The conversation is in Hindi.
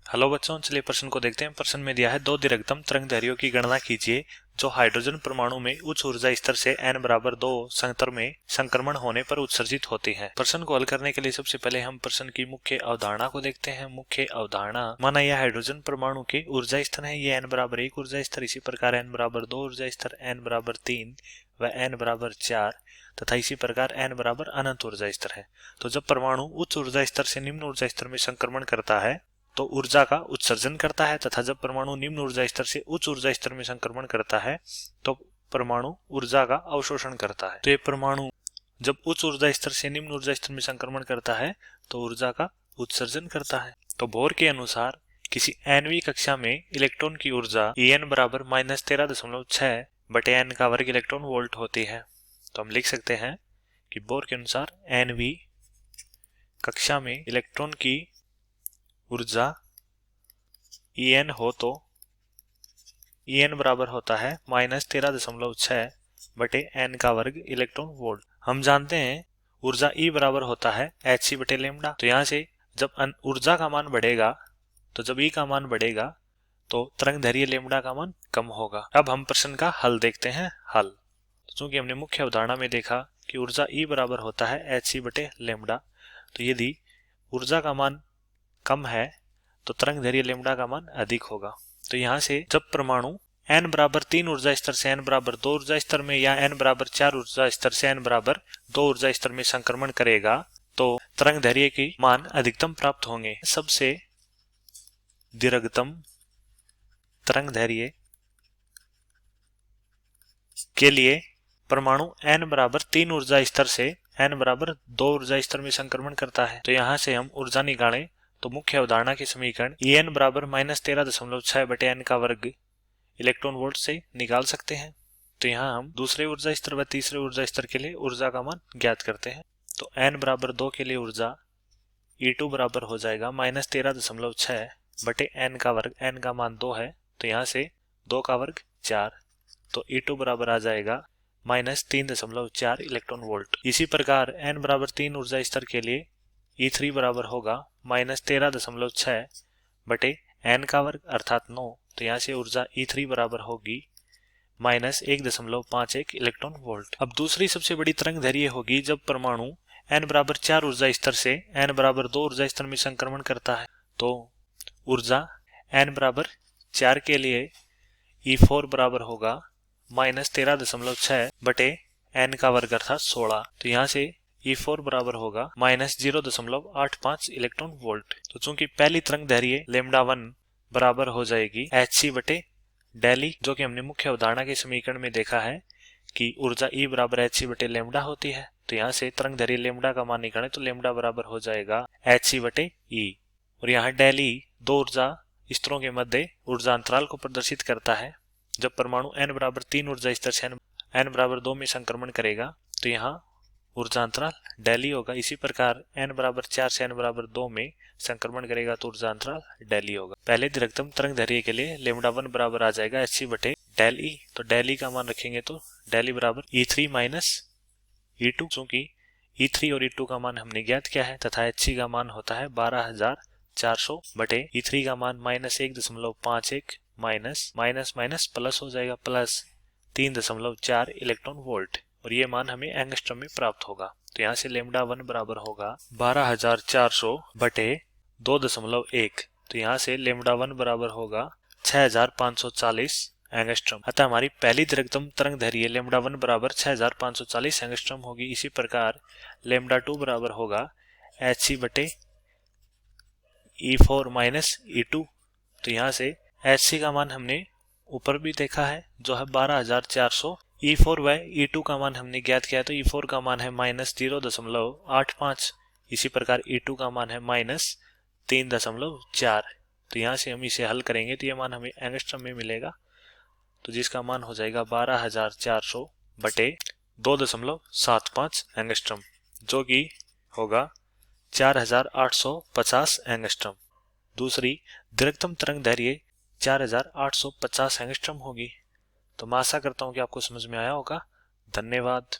हेलो बच्चों, चलिए प्रश्न को देखते हैं। प्रश्न में दिया है दो दीर्घतम तरंगदैर्घ्यों की गणना कीजिए जो हाइड्रोजन परमाणु में उच्च ऊर्जा स्तर से n बराबर 2 संतर में संक्रमण होने पर उत्सर्जित होती है। प्रश्न को हल करने के लिए सबसे पहले हम प्रश्न की मुख्य अवधारणा को देखते हैं। मुख्य अवधारणा, माना यह हाइड्रोजन परमाणु के ऊर्जा स्तर है, ये n बराबर 1 ऊर्जा स्तर, इसी प्रकार n बराबर 2 ऊर्जा स्तर, n बराबर 3 व n बराबर 4 तथा इसी प्रकार n बराबर अनंत ऊर्जा स्तर है। तो जब परमाणु उच्च ऊर्जा स्तर से निम्न ऊर्जा स्तर में संक्रमण करता है तो ऊर्जा का उत्सर्जन करता है, तथा जब परमाणु निम्न ऊर्जा स्तर से उच्च ऊर्जा स्तर में संक्रमण करता है तो परमाणु ऊर्जा का अवशोषण करता है। तो ये परमाणु जब उच्च ऊर्जा स्तर से निम्न ऊर्जा स्तर में संक्रमण करता है तो ऊर्जा का उत्सर्जन करता है। तो बोर के अनुसार किसी nवीं कक्षा में इलेक्ट्रॉन की ऊर्जा En बराबर -13.6 बटे n का वर्ग इलेक्ट्रॉन वोल्ट होती है। तो हम लिख सकते हैं कि बोर के अनुसार nवीं कक्षा में इलेक्ट्रॉन की ऊर्जा En हो तो En बराबर होता है -13.6 बटे n का वर्ग इलेक्ट्रॉन वोल्ट। हम जानते हैं ऊर्जा E बराबर होता है hc बटे लेमडा। तो यहाँ से जब ऊर्जा का मान बढ़ेगा तो जब E का मान बढ़ेगा तो तरंगदैर्घ्य लेमडा का मान कम होगा। अब हम प्रश्न का हल देखते हैं। हल, चूंकि हमने मुख्य अवधारणा में देखा कि ऊर्जा E बराबर होता है hc बटे लेमडा, तो यदि ऊर्जा का मान कम है तो तरंगदैर्घ्य लेमडा का मान अधिक होगा। तो यहाँ से जब परमाणु n बराबर 3 ऊर्जा स्तर से n बराबर 2 ऊर्जा स्तर में या n बराबर 4 ऊर्जा स्तर से n बराबर 2 ऊर्जा स्तर में संक्रमण करेगा तो तरंगदैर्घ्य की मान अधिकतम प्राप्त होंगे। सबसे दीर्घतम तरंगदैर्घ्य के लिए परमाणु n बराबर 3 ऊर्जा स्तर से n बराबर 2 ऊर्जा स्तर में संक्रमण करता है। तो यहाँ से हम ऊर्जा निकालें तो मुख्य अवधारणा के समीकरण En बराबर -13.6 बटे n का वर्ग इलेक्ट्रॉन वोल्ट से निकाल सकते हैं। तो यहाँ हम दूसरे ऊर्जा स्तर व तीसरे ऊर्जा स्तर के लिए ऊर्जा का मान ज्ञात करते हैं। तो n बराबर 2 के लिए ऊर्जा E2 बराबर हो जाएगा -13.6 बटे n का वर्ग, n का मान 2 है तो यहाँ से 2 का वर्ग 4, तो E2 बराबर आ जाएगा -3.4 इलेक्ट्रॉन वोल्ट। इसी प्रकार n बराबर 3 ऊर्जा स्तर के लिए E3 बराबर होगा -13.6 बटे n का वर्ग अर्थात 9, तो यहाँ से ऊर्जा E3 बराबर होगी -1.51 इलेक्ट्रॉन वोल्ट। अब दूसरी सबसे बड़ी तरंगदैर्घ्य होगी जब परमाणु n बराबर 4 ऊर्जा स्तर से n बराबर 2 ऊर्जा स्तर में संक्रमण करता है। तो ऊर्जा n बराबर 4 के लिए E4 बराबर होगा -13.6 बटे n का वर्ग अर्थात 16, तो यहाँ से E4 बराबर होगा -0.85 इलेक्ट्रॉन वोल्ट। तो चूंकि पहली तरंगदैर्घ्य λ1 बराबर हो जाएगी hc बटे डेल E, जो कि हमने मुख्य अवधारणा के समीकरण में देखा है कि ऊर्जा E बराबर hc बटे लेमडा होती है। तो यहाँ से तरंगदैर्घ्य लेमडा का मान निकालें तो लेमडा बराबर हो जाएगा hc बटे E, और यहाँ डेल E दो ऊर्जा स्तरों के मध्य ऊर्जा अंतराल को प्रदर्शित करता है। जब परमाणु n बराबर 3 ऊर्जा स्तर से n बराबर 2 में संक्रमण करेगा तो यहाँ ऊर्जा अंतराल डेल E होगा। इसी प्रकार n बराबर 4 से n बराबर 2 में संक्रमण करेगा तो ऊर्जा अंतराल डेल E होगा। पहले दीर्घतम तरंगदैर्घ्य के लिए λ1 बराबर आ जाएगा hc बटे डेल E, तो डेल E का मान रखेंगे तो डेल E बराबर E3 माइनस E2, चूंकि E3 और E2 का मान हमने ज्ञात किया है तथा hc का मान होता है 12400 बटे E3 का मान -1.51 माइनस प्लस हो जाएगा प्लस 3.4 इलेक्ट्रॉन वोल्ट, और ये मान हमें एंगस्ट्रम में प्राप्त होगा। तो यहाँ से λ1 बराबर होगा 12400 बटे 2.1, तो यहाँ से λ1 बराबर होगा 6540 एंगस्ट्रम। अतः हमारी पहली दीर्घतम तरंगदैर्घ्य λ1 बराबर 6540 एंगस्ट्रम होगी। इसी प्रकार λ2 बराबर होगा hc बटे E4 माइनस E2, तो यहाँ से hc का मान हमने ऊपर भी देखा है जो है 12400, E4 व E2 का मान हमने ज्ञात किया है तो E4 का मान है -0.85, इसी प्रकार E2 का मान है -3.4। तो यहाँ से हम इसे हल करेंगे तो ये मान हमें एंगस्ट्रम में मिलेगा, तो जिसका मान हो जाएगा 12400 बटे 2.75 एंगस्ट्रम, जो कि होगा 4850 एंगस्ट्रम। दूसरी दीर्घतम तरंगदैर्घ्य 4850 एंगस्ट्रम होगी। तो मैं आशा करता हूँ कि आपको समझ में आया होगा। धन्यवाद।